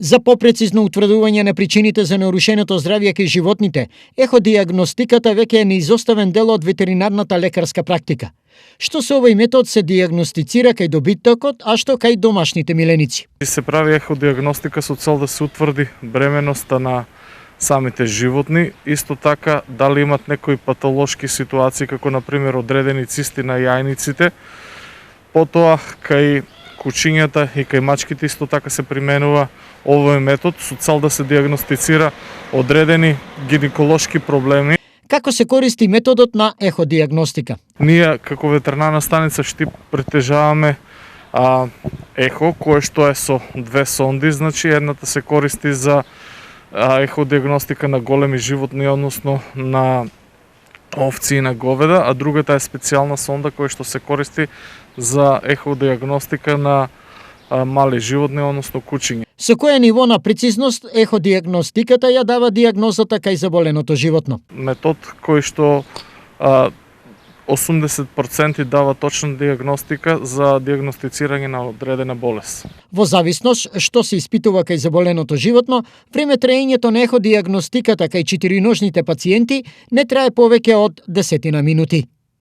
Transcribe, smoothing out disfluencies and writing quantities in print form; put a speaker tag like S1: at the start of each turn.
S1: За попрецизно утврдување на причините за нарушеното здравје кај животните, еходиагностиката веќе е неизоставен дел од ветеринарната лекарска практика. Што со овој метод се диагностицира кај добитокот, а што кај домашните миленици?
S2: Се прави еходиагностика со цел да се утврди бременоста на самите животни, исто така дали имат некои патолошки ситуации, како например одредени цисти на јајниците. Потоа кај кучињата и кај мачките исто така се применува овој метод со цел да се диагностицира одредени гинеколошки проблеми.
S1: Како се користи методот на еходиагностика?
S2: Ние како ветеринарна станица Штип притежаваме ехо, кое што е со две сонди, значи едната се користи за еходиагностика на големи животни, односно на овци и на говеда, а другата е специјална сонда која што се користи за еходиагностика на мали животни, односно кучиња.
S1: Со кое ниво на прецизност еходиагностиката ја дава диагнозата кај заболеното животно?
S2: Метод кој што 80% дава точна диагностика за диагностицирање на одредена болест.
S1: Во зависност што се испитува кај заболеното животно, време траењето на еходиагностиката кај четириножните пациенти не трае повеќе од 10 минути.